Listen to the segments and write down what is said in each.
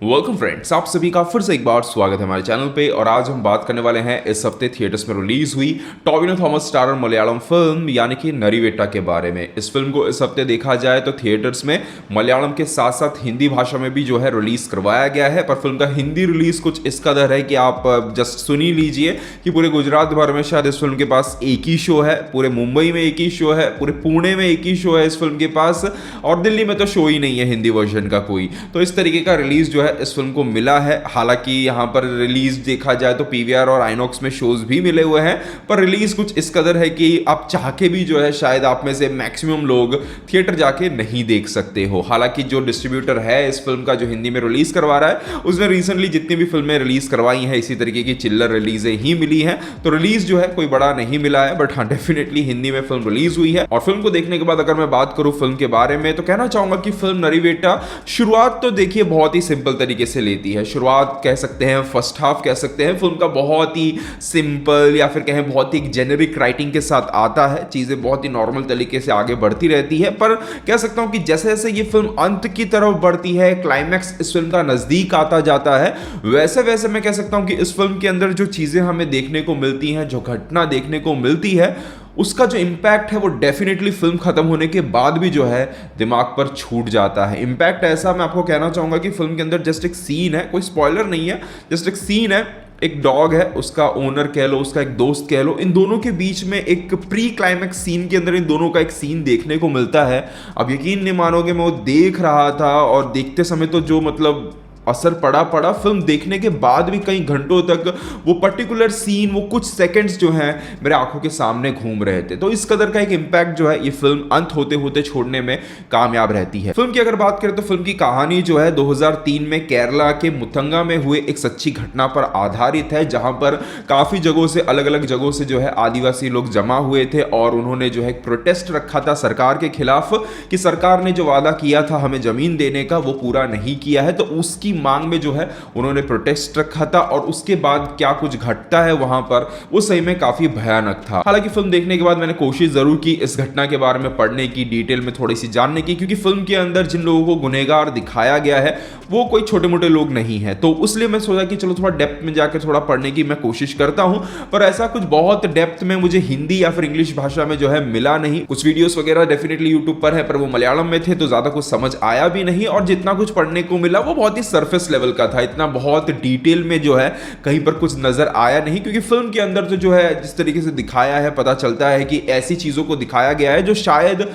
Welcome friends, आप सभी का फिर से एक बार स्वागत है हमारे चैनल पे। और आज हम बात करने वाले हैं इस हफ्ते थिएटर्स में रिलीज हुई Tovino Thomas starrer Malayalam film यानी कि नरीवेटा के बारे में। इस फिल्म को इस हफ्ते देखा जाए तो थिएटर्स में मलयालम के साथ साथ हिंदी भाषा में भी जो है रिलीज करवाया गया है। पर फिल्म का हिंदी रिलीज कुछ इस कदर है कि आप जस्ट सुन ही लीजिए कि पूरे गुजरात भर में शायद इस फिल्म के पास एक ही शो है, पूरे मुंबई में एक ही शो है, पूरे पुणे में एक ही शो है इस फिल्म के पास, और दिल्ली में तो शो ही नहीं है हिंदी वर्जन का कोई। तो इस तरीके का रिलीज जो है इस फिल्म को मिला है। हालांकि यहां पर रिलीज देखा जाए तो पीवीआर और आइनॉक्स में शोज भी मिले हुए हैं, पर रिलीज कुछ इस कदर है कि आप चाह के भी जो है शायद आप में से मैक्सिमम लोग थिएटर जाके नहीं देख सकते हो। हालांकि जो डिस्ट्रीब्यूटर है इस फिल्म का जो हिंदी में रिलीज करवा रहा है, उसने रिसेंटली जितनी भी फिल्में रिलीज करवाई हैं इसी तरीके की चिल्लर रिलीजें ही मिली हैं। तो रिलीज जो है कोई बड़ा नहीं मिला है, बट हाँ डेफिनेटली हिंदी में फिल्म रिलीज हुई है। और फिल्म को देखने के बाद अगर मैं बात करूं फिल्म के बारे में तो कहना चाहूंगा कि फिल्म नरीवेटा शुरुआत तो देखिए बहुत ही सिंपल तरीके से लेती है। शुरुआत कह सकते हैं, फर्स्ट हाफ कह सकते हैं, फिल्म का बहुत ही सिंपल या फिर कहें बहुत ही जेनेरिक राइटिंग के साथ आता है। चीजें बहुत ही नॉर्मल तरीके से आगे बढ़ती रहती है। पर कह सकता हूं कि जैसे जैसे ये फिल्म अंत की तरफ बढ़ती है, क्लाइमैक्स इस फिल्म का नजदीक आता जाता है, वैसे वैसे मैं कह सकता हूं कि इस फिल्म के अंदर जो चीजें हमें देखने को मिलती हैं, जो घटना देखने को मिलती है, उसका जो इम्पैक्ट है वो डेफिनेटली फिल्म खत्म होने के बाद भी जो है दिमाग पर छूट जाता है। इम्पैक्ट ऐसा मैं आपको कहना चाहूंगा कि फिल्म के अंदर जस्ट एक सीन है, कोई स्पॉइलर नहीं है, जस्ट एक सीन है, एक डॉग है, उसका ओनर कह लो, उसका एक दोस्त कह लो, इन दोनों के बीच में एक प्री क्लाइमैक्स सीन के अंदर इन दोनों का एक सीन देखने को मिलता है। अब यकीन नहीं मानोगे, मैं वो देख रहा था और देखते समय तो जो मतलब असर पड़ा फिल्म देखने के बाद भी कई घंटों तक वो पर्टिकुलर सीन, वो कुछ सेकंड्स जो हैं मेरे आंखों के सामने घूम रहे थे। तो इस कदर का एक इम्पैक्ट जो है ये फिल्म अंत होते होते छोड़ने में कामयाब रहती है। फिल्म की अगर बात करें तो फिल्म की कहानी जो है 2003 में केरला के मुथंगा में हुए एक सच्ची घटना पर आधारित है, जहां पर काफी जगहों से, अलग अलग जगहों से जो है आदिवासी लोग जमा हुए थे और उन्होंने जो है प्रोटेस्ट रखा था सरकार के खिलाफ कि सरकार ने जो वादा किया था हमें जमीन देने का वो पूरा नहीं किया है। तो उसकी मांग में जो है उन्होंने प्रोटेस्ट रखा था और उसके बाद क्या कुछ घटता है वहां पर, वो सही में काफी भयानक था। हालांकि फिल्म देखने के बाद मैंने कोशिश जरूर की इस घटना के बारे में पढ़ने की, डिटेल में थोड़ी सी जानने की, क्योंकि फिल्म के अंदर जिन लोगों को गुनहगार दिखाया गया है वो कोई छोटे मोटे लोग नहीं है। तो उसलिए मैं सोचा कि चलो थोड़ा डेप्थ में जाकर थोड़ा पढ़ने की मैं कोशिश करता हूं, पर ऐसा कुछ बहुत डेप्थ में मुझे हिंदी या फिर इंग्लिश भाषा में जो है मिला नहीं। कुछ वीडियोस वगैरह डेफिनेटली यूट्यूब पर है, पर वो मलयालम में थे तो ज्यादा कुछ समझ आया भी नहीं, और जितना कुछ पढ़ने को मिला वो बहुत ही सरफेस लेवल का था, इतना बहुत डिटेल में जो है कहीं पर कुछ नजर आया नहीं। क्योंकि फिल्म के अंदर तो जो है जिस तरीके से दिखाया है, पता चलता है कि ऐसी चीजों को दिखाया गया है जो शायद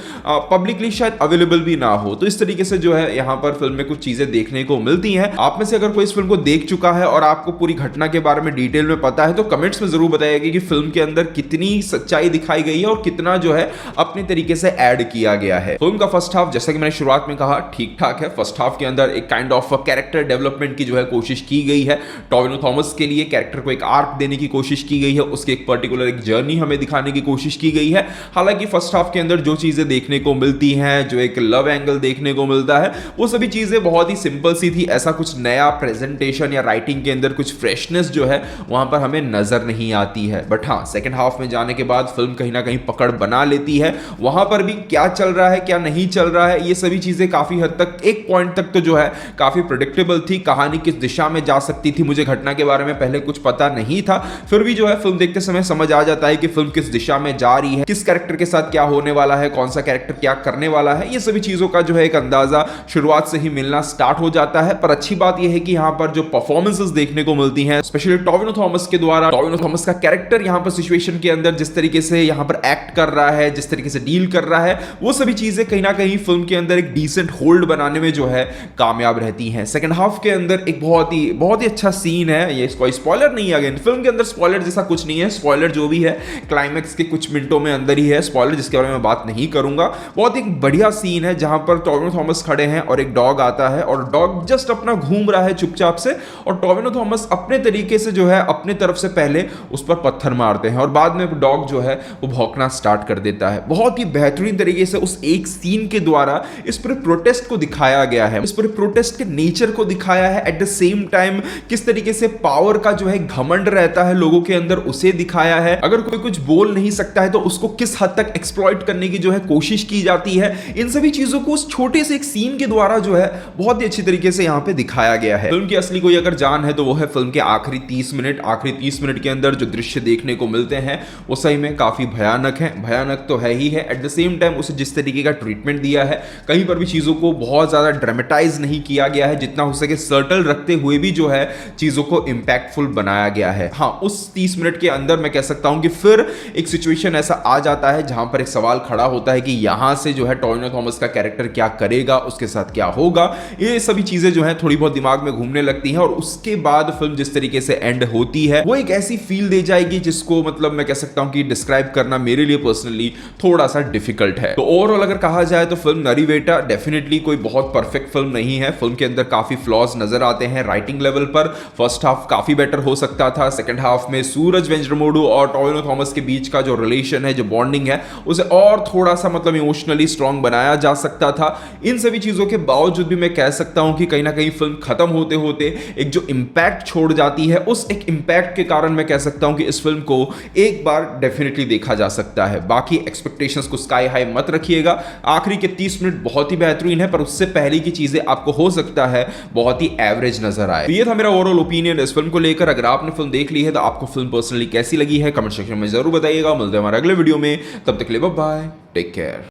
पब्लिकली शायद अवेलेबल भी ना हो। तो इस तरीके से जो है यहां पर फिल्म में कुछ चीजें देखने को मिलती हैं। आप में से अगर कोई इस फिल्म को देख चुका है और आपको पूरी घटना के बारे में डिटेल में पता है तो कमेंट्स में जरूर बताइएगा कि फिल्म के अंदर कितनी सच्चाई दिखाई गई है और कितना जो है अपने तरीके से ऐड किया गया है। फिल्म का फर्स्ट हाफ, जैसा कि मैंने शुरुआत में कहा, ठीक ठाक है। फर्स्ट हाफ के अंदर एक काइंड ऑफ कैरेक्टर डेवलपमेंट की जो है कोशिश की गई है। टोविनो थॉमस के लिए कैरेक्टर को एक आर्क देने की कोशिश की गई है, उसके एक पर्टिकुलर एक जर्नी हमें दिखाने की कोशिश की गई है। हालांकि फर्स्ट हाफ के अंदर जो चीजें देखने को मिलती हैं, जो एक लव एंगल देखने को मिलता है, वो सभी चीजें बहुत ही सिंपल सी थी। ऐसा कुछ नया प्रेजेंटेशन या राइटिंग के अंदर कुछ फ्रेशनेस जो है वहां पर हमें नजर नहीं आती है। बट हाँ, सेकंड हाफ में जाने के बाद फिल्म कहीं ना कहीं पकड़ बना लेती है। वहां पर भी क्या चल रहा है क्या नहीं चल रहा है, ये सभी चीजें काफी हद तक, एक पॉइंट तक तो जो है काफी प्रेडिक्टेबल थी। कहानी किस दिशा में जा सकती थी, मुझे घटना के बारे में पहले कुछ पता नहीं था, फिर भी जो है फिल्म देखते समय समझ आ जाता है कि फिल्म किस दिशा में जा रही है, किस कैरेक्टर के साथ क्या होने वाला है, कौन सा कैरेक्टर क्या करने वाला है। ये सभी चीजों का जो है एक अंदाजा शुरुआत से ही मिलना स्टार्ट हो जाता है। पर अच्छी बात यह है कि यहां पर जो परफॉर्मेंसेस देखने को मिलती हैं, स्पेशली टोविनो थॉमस के द्वारा, टोविनो थॉमस का कैरेक्टर यहां पर सिचुएशन के अंदर जिस तरीके से यहां पर एक्ट कर रहा है, जिस तरीके से डील कर रहा है, वो सभी चीजें कहीं ना कहीं फिल्म के अंदर एक डिसेंट होल्ड बनाने में जो है कामयाब रहती हैं। सेकंड हाफ के अंदर एक बहुत ही अच्छा सीन है, ये कोई स्पॉइलर नहीं है, अगेन फिल्म के अंदर स्पॉइलर जैसा कुछ नहीं है। स्पॉइलर जो भी है क्लाइमैक्स के कुछ मिनटों में अंदर ही है स्पॉइलर, जिसके बारे में बात नहीं करूंगा। बहुत एक बढ़िया सीन है जहां पर टोविनो थॉमस खड़े हैं और एक डॉग आता है और डॉग जस्ट अपना घूम रहा है चुपचाप से, और टोविनो थॉमस अपने तरीके से जो है अपने तरफ से पहले उस पर पत्थर मारते हैं और बाद में डॉग जो है वो भौंकना स्टार्ट कर देता है। बहुत ही बेहतरीन तरीके से उस एक सीन के द्वारा इस पूरे प्रोटेस्ट को दिखाया गया है, इस पूरे प्रोटेस्ट के नेचर को को दिखाया है, एट द सेम टाइम किस तरीके से पावर का जो है घमंड रहता है लोगों के अंदर उसे दिखाया है। अगर कोई कुछ बोल नहीं सकता है तो उसको किस हद तक एक्सप्लॉइट करने की जो है कोशिश की जाती है, इन सभी चीजों को उस छोटे से एक सीन के द्वारा जो है बहुत ही अच्छी तरीके से यहां पे दिखाया गया है। फिल्म की असली कोई अगर जान है तो वो है फिल्म के आखिरी 30 मिनट के अंदर जो दृश्य देखने को मिलते हैं वो सही में काफी भयानक है। भयानक तो है ही है, एट द सेम टाइम उसे जिस तरीके का ट्रीटमेंट दिया है, कहीं पर भी चीजों को बहुत ज्यादा ड्रामेटाइज नहीं किया गया है, जितना हो सके सर्टल रखते हुए भी जो है चीजों को इंपैक्टफुल बनाया गया है। हाँ, उस 30 मिनट के अंदर मैं कह सकता हूं कि फिर एक सिचुएशन ऐसा आ जाता है जहां पर एक सवाल खड़ा होता है कि यहां से जो है टोविनो थॉमस का कैरेक्टर क्या करेगा, उसके साथ क्या होगा। ये सभी चीजें जो है थोड़ी बहुत दिमाग में घूमने लगती हैं और उसके बाद फिल्म जिस तरीके से एंड होती है वो एक ऐसी फील दे जाएगी जिसको मतलब मैं कह सकता हूं कि डिस्क्राइब करना मेरे लिए पर्सनली थोड़ा सा डिफिकल्ट है। तो ओवरऑल अगर कहा जाए तो फिल्म नरीवेटा डेफिनेटली कोई बहुत परफेक्ट फिल्म नहीं है। फिल्म के अंदर काफी फ्लॉज नजर आते हैं राइटिंग लेवल पर। फर्स्ट हाफ काफी बेटर हो सकता था, सेकंड हाफ में सूरज वेंजरमोडू और टोविनो थॉमस के बीच का जो रिलेशन है, जो बॉन्डिंग है, उसे और थोड़ा सा मतलब इमोशनली स्ट्रांग बनाया जा सकता था। इन सभी चीजों के बावजूद भी मैं कह सकता हूं कि कहीं ना कहीं फिल्म खत्म होते होते एक जो इंपैक्ट छोड़ जाती है, उस एक इंपैक्ट के कारण मैं कह सकता हूं कि इस फिल्म को एक बार डेफिनेटली देखा जा सकता है। बाकी एक्सपेक्टेशंस को स्काई हाई मत रखिएगा। आखिरी के 30 मिनट बहुत ही बेहतरीन है, पर उससे पहले की चीजें आपको हो सकता है बहुत ही एवरेज नजर आए। तो ये था मेरा ओवरऑल ओपिनियन इस फिल्म को लेकर। अगर आपने फिल्म देख ली है तो आपको फिल्म पर्सनली कैसी लगी है कमेंट सेक्शन में जरूर बताइएगा। मिलते हैं हमारे अगले वीडियो में, तब तक के लिए बाय बाय, टेक केयर।